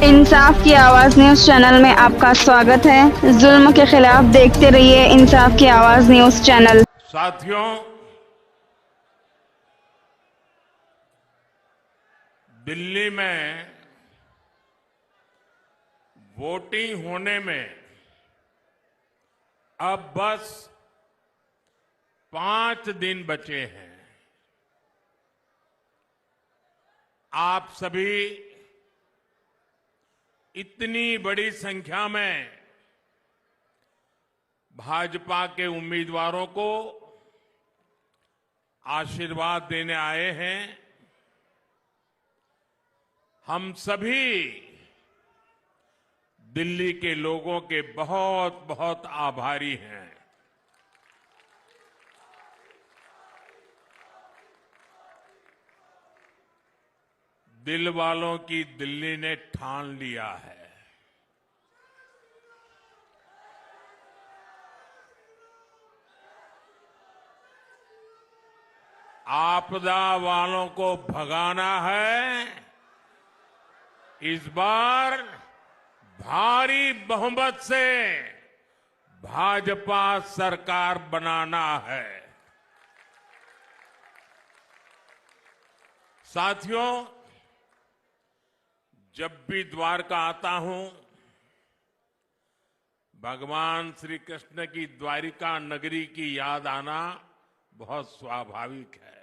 इंसाफ की आवाज news channel में आपका स्वागत है। जुल्म के खिलाफ देखते रहिए इंसाफ की आवाज न्यूज चैनल। साथियों, दिल्ली में वोटिंग होने में अब बस 5 दिन बचे हैं। आप सभी इतनी बड़ी संख्या में भाजपा के उम्मीदवारों को आशीर्वाद देने आए हैं। हम सभी दिल्ली के लोगों के बहुत बहुत आभारी हैं। दिल वालों की दिल्ली ने ठान लिया है। आपदा वालों को भगाना है। इस बार भारी बहुमत से भाजपा सरकार बनाना है। साथियों, जब भी द्वारका आता हूं, भगवान श्री कृष्ण की द्वारिका नगरी की याद आना बहुत स्वाभाविक है।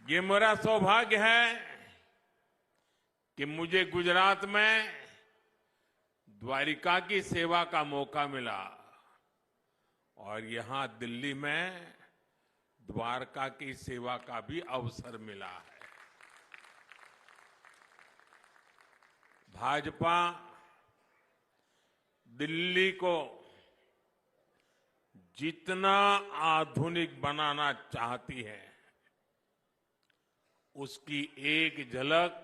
ये मेरा सौभाग्य है कि मुझे गुजरात में द्वारिका की सेवा का मौका मिला और यहां दिल्ली में द्वारका की सेवा का भी अवसर मिला है। भाजपा दिल्ली को जितना आधुनिक बनाना चाहती है, उसकी एक झलक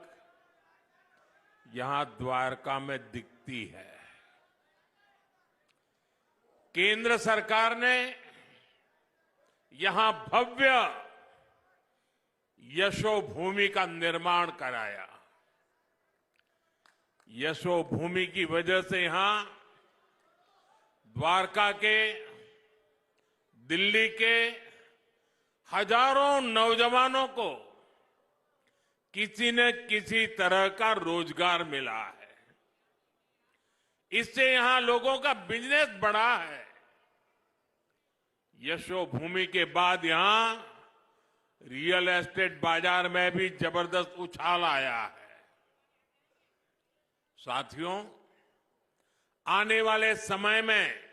यहां द्वारका में दिखती है। केंद्र सरकार ने यहां भव्य यशोभूमि का निर्माण कराया। यशोभूमि की वजह से यहां द्वारका के, दिल्ली के हजारों नौजवानों को किसी न किसी तरह का रोजगार मिला है। इससे यहां लोगों का बिजनेस बढ़ा है। यशोभूमि के बाद यहां रियल एस्टेट बाजार में भी जबरदस्त उछाल आया है। साथियों, आने वाले समय में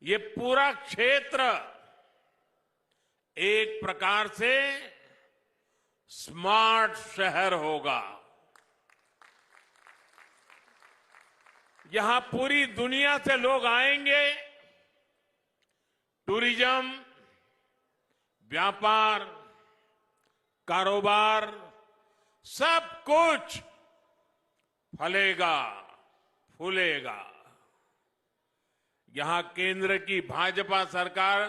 ये पूरा क्षेत्र एक प्रकार से स्मार्ट शहर होगा। यहां पूरी दुनिया से लोग आएंगे। टूरिज्म, व्यापार, कारोबार, सब कुछ फलेगा, फूलेगा। यहां केंद्र की भाजपा सरकार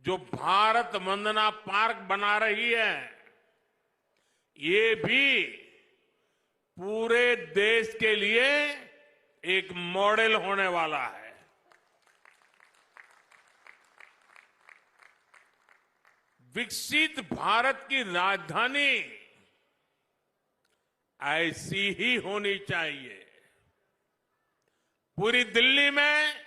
जो भारत वंदना पार्क बना रही है, ये भी पूरे देश के लिए एक मॉडल होने वाला है। विकसित भारत की राजधानी ऐसी ही होनी चाहिए। पूरी दिल्ली में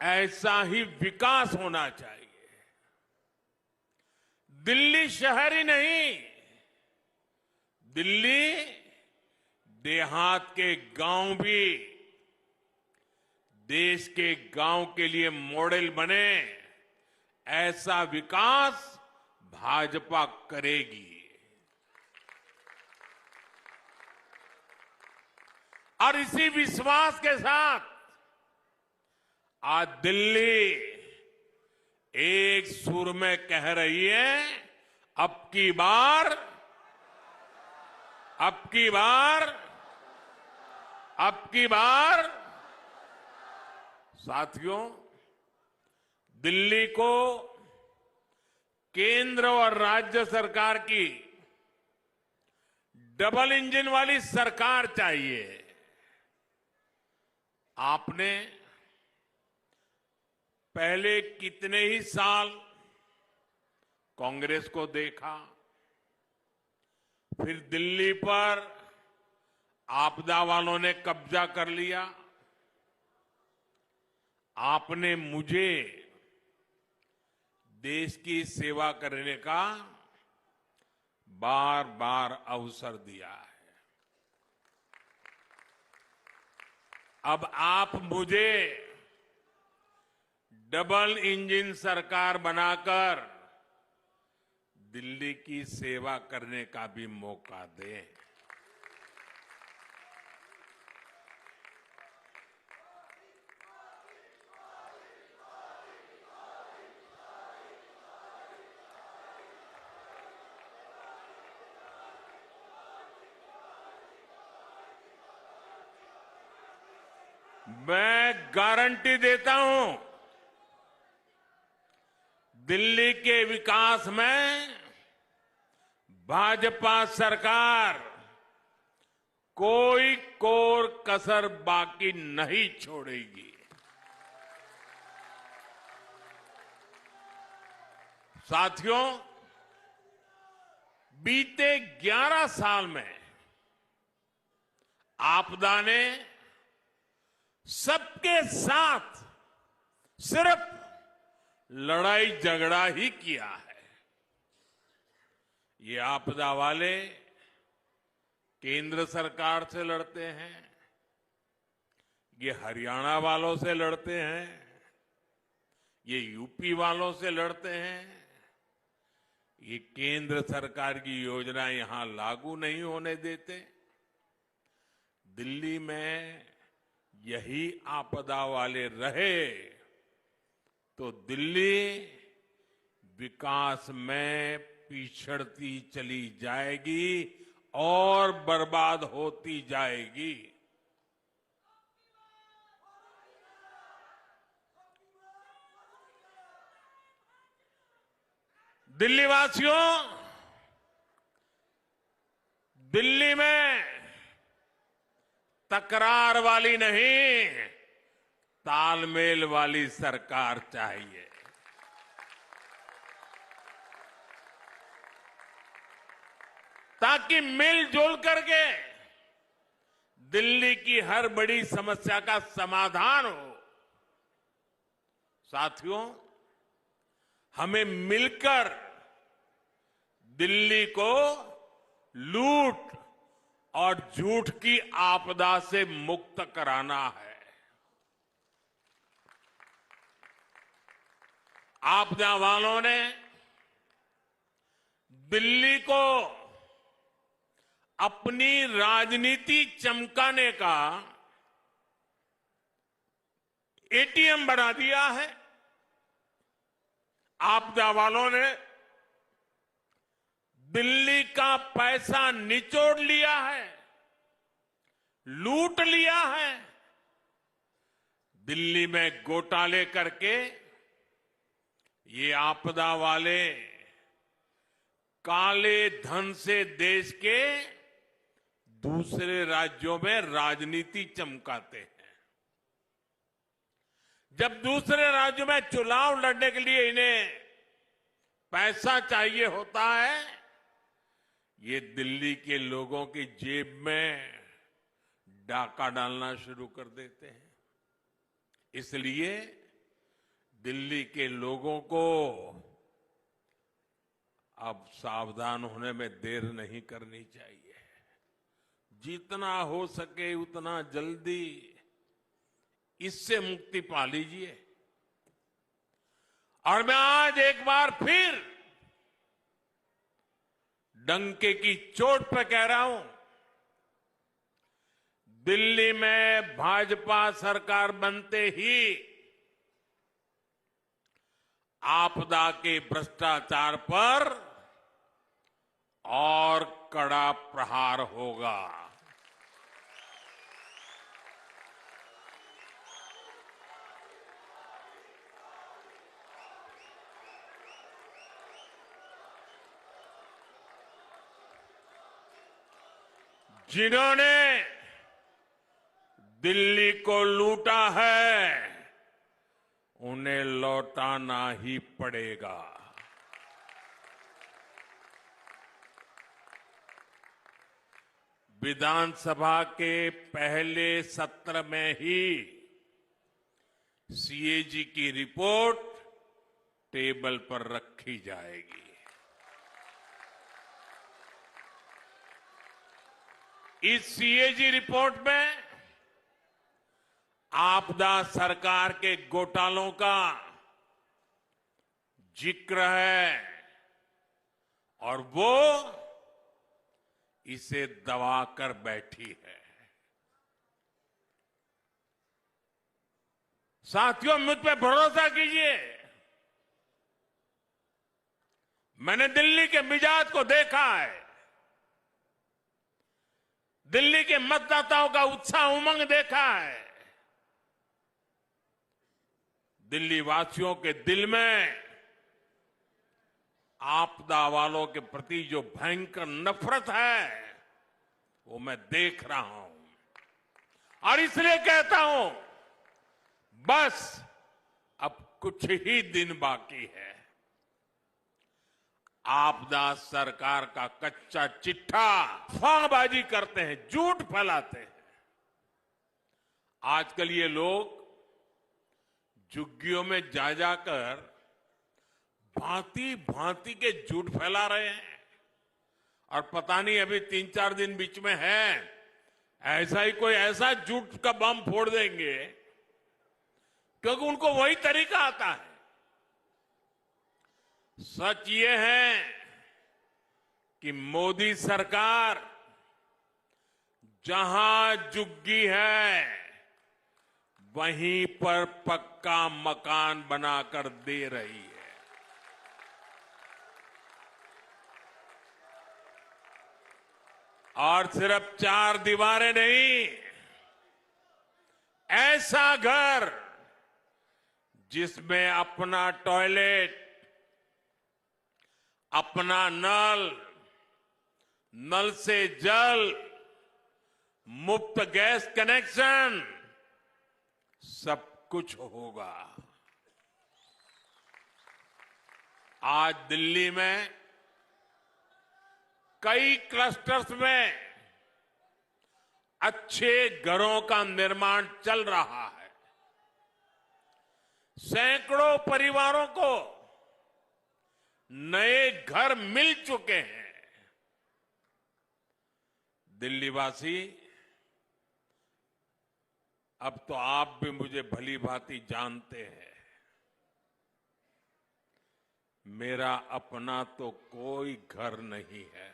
ऐसा ही विकास होना चाहिए। दिल्ली शहर ही नहीं, दिल्ली देहात के गांव भी देश के गांव के लिए मॉडल बने, ऐसा विकास भाजपा करेगी। और इसी विश्वास के साथ आज दिल्ली एक सुर में कह रही है, अब की बार, अब की बार, अब की बार। साथियों, दिल्ली को केंद्र और राज्य सरकार की डबल इंजन वाली सरकार चाहिए। आपने पहले कितने ही साल कांग्रेस को देखा, फिर दिल्ली पर आपदा वालों ने कब्जा कर लिया। आपने मुझे देश की सेवा करने का बार बार अवसर दिया है। अब आप मुझे डबल इंजन सरकार बनाकर दिल्ली की सेवा करने का भी मौका दें। मैं गारंटी देता हूं, दिल्ली के विकास में भाजपा सरकार कोई कोर कसर बाकी नहीं छोड़ेगी। साथियों, बीते 11 साल में आपदा ने सबके साथ सिर्फ लड़ाई झगड़ा ही किया है। ये आपदा वाले केंद्र सरकार से लड़ते हैं, ये हरियाणा वालों से लड़ते हैं, ये यूपी वालों से लड़ते हैं। ये केंद्र सरकार की योजना यहां लागू नहीं होने देते। दिल्ली में यही आपदा वाले रहे तो दिल्ली विकास में पिछड़ती चली जाएगी और बर्बाद होती जाएगी। दिल्ली वासियों, दिल्ली में तकरार वाली नहीं, तालमेल वाली सरकार चाहिए। ताकि मिलजुल करके दिल्ली की हर बड़ी समस्या का समाधान हो। साथियों, हमें मिलकर दिल्ली को लूट और झूठ की आपदा से मुक्त कराना है। आपदा वालों ने दिल्ली को अपनी राजनीति चमकाने का एटीएम बना दिया है। आपदा वालों ने दिल्ली का पैसा निचोड़ लिया है, लूट लिया है। दिल्ली में घोटाले करके ये आपदा वाले काले धन से देश के दूसरे राज्यों में राजनीति चमकाते हैं। जब दूसरे राज्यों में चुनाव लड़ने के लिए इन्हें पैसा चाहिए होता है, ये दिल्ली के लोगों की जेब में डाका डालना शुरू कर देते हैं। इसलिए दिल्ली के लोगों को अब सावधान होने में देर नहीं करनी चाहिए। जितना हो सके उतना जल्दी इससे मुक्ति पा लीजिए। और मैं आज एक बार फिर डंके की चोट पर कह रहा हूं, दिल्ली में भाजपा सरकार बनते ही आपदा के भ्रष्टाचार पर और कड़ा प्रहार होगा। जिन्होंने दिल्ली को लूटा है उन्हें लौटाना ही पड़ेगा। विधानसभा के पहले सत्र में ही सीएजी की रिपोर्ट टेबल पर रखी जाएगी। इस सीएजी रिपोर्ट में आपदा सरकार के घोटालों का जिक्र है और वो इसे दबाकर बैठी है। साथियों, मुझ पे भरोसा कीजिए, मैंने दिल्ली के मिजाज को देखा है। दिल्ली के मतदाताओं का उत्साह उमंग देखा है। दिल्ली वासियों के दिल में आपदा वालों के प्रति जो भयंकर नफरत है वो मैं देख रहा हूं और इसलिए कहता हूं, बस अब कुछ ही दिन बाकी है। आपदा सरकार का कच्चा चिट्ठा अफवाहबाजी करते हैं, झूठ फैलाते हैं। आजकल ये लोग झुग्गियों में जा जाकर भांति भांति के झूठ फैला रहे हैं और पता नहीं अभी 3-4 दिन बीच में है, ऐसा ही कोई ऐसा झूठ का बम फोड़ देंगे क्योंकि उनको वही तरीका आता है। सच ये है कि मोदी सरकार जहां झुग्गी है वहीं पर पक्का मकान बनाकर दे रही है। और सिर्फ 4 दीवारें नहीं, ऐसा घर जिसमें अपना टॉयलेट, अपना नल, नल से जल, मुफ्त गैस कनेक्शन, सब कुछ होगा। आज दिल्ली में कई क्लस्टर्स में अच्छे घरों का निर्माण चल रहा है। सैकड़ों परिवारों को नए घर मिल चुके हैं। दिल्लीवासी, अब तो आप भी मुझे भली भांति जानते हैं, मेरा अपना तो कोई घर नहीं है,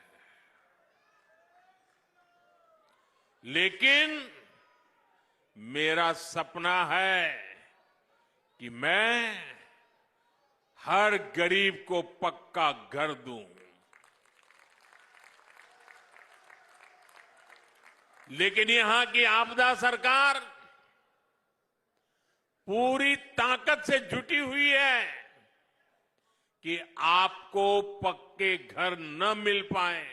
लेकिन मेरा सपना है कि मैं हर गरीब को पक्का घर दूं। लेकिन यहां की आपदा सरकार पूरी ताकत से जुटी हुई है कि आपको पक्के घर न मिल पाए।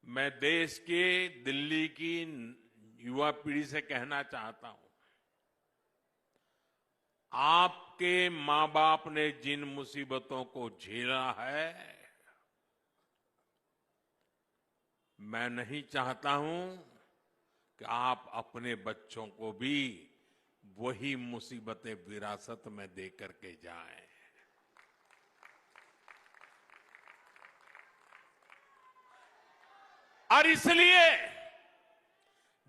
मैं देश के, दिल्ली की युवा पीढ़ी से कहना चाहता हूं, आपके मां बाप ने जिन मुसीबतों को झेला है, मैं नहीं चाहता हूं कि आप अपने बच्चों को भी वही मुसीबतें विरासत में देकर के जाएं। और इसलिए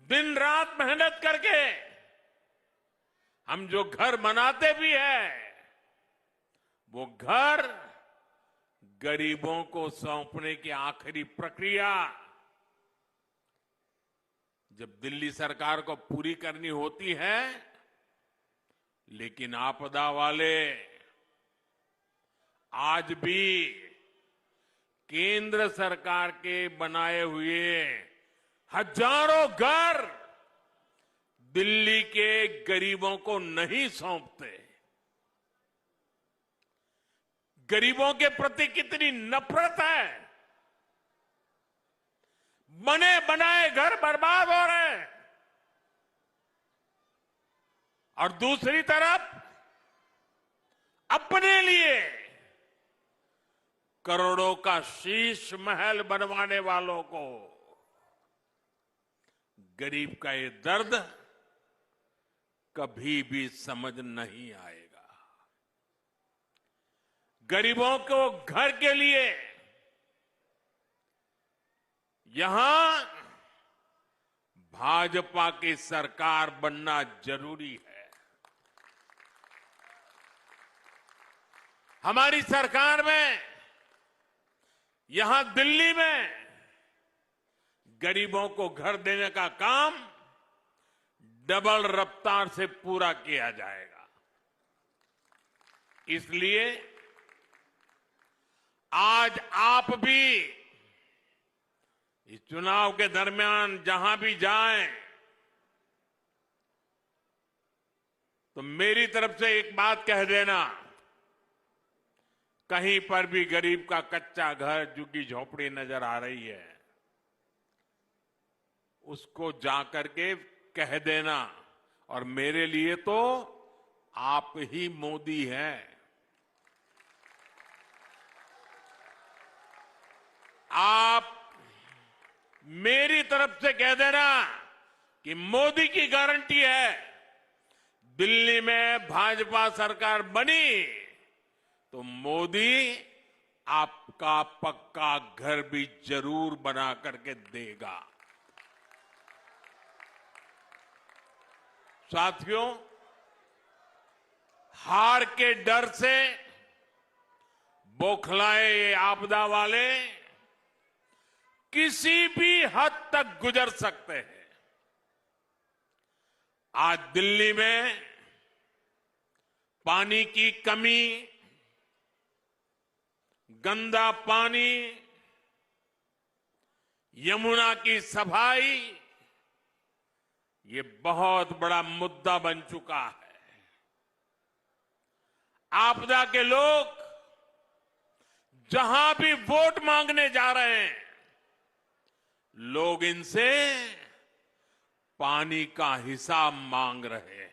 दिन रात मेहनत करके हम जो घर बनाते भी हैं, वो घर गरीबों को सौंपने की आखिरी प्रक्रिया जब दिल्ली सरकार को पूरी करनी होती है, लेकिन आपदा वाले आज भी केंद्र सरकार के बनाए हुए हजारों घर दिल्ली के गरीबों को नहीं सौंपते। गरीबों के प्रति कितनी नफरत है बने बनाए घर बर्बाद हो रहे हैं और दूसरी तरफ अपने लिए करोड़ों का शीश महल बनवाने वालों को गरीब का ये दर्द कभी भी समझ नहीं आएगा। गरीबों को घर के लिए यहां भाजपा की सरकार बनना जरूरी है। हमारी सरकार में यहां दिल्ली में गरीबों को घर देने का काम डबल रफ्तार से पूरा किया जाएगा। इसलिए आज आप भी इस चुनाव के दरमियान जहां भी जाएं तो मेरी तरफ से एक बात कह देना, कहीं पर भी गरीब का कच्चा घर, झुग्गी झोपड़ी नजर आ रही है, उसको जाकर के कह देना। और मेरे लिए तो आप ही मोदी हैं। आप मेरी तरफ से कह देना कि मोदी की गारंटी है, दिल्ली में भाजपा सरकार बनी तो मोदी आपका पक्का घर भी जरूर बना करके देगा। साथियों, हार के डर से बौखलाए ये आपदा वाले किसी भी हद तक गुजर सकते हैं। आज दिल्ली में पानी की कमी, गंदा पानी, यमुना की सफाई, ये बहुत बड़ा मुद्दा बन चुका है। आपदा के लोग जहां भी वोट मांगने जा रहे हैं, लोग इनसे पानी का हिसाब मांग रहे हैं।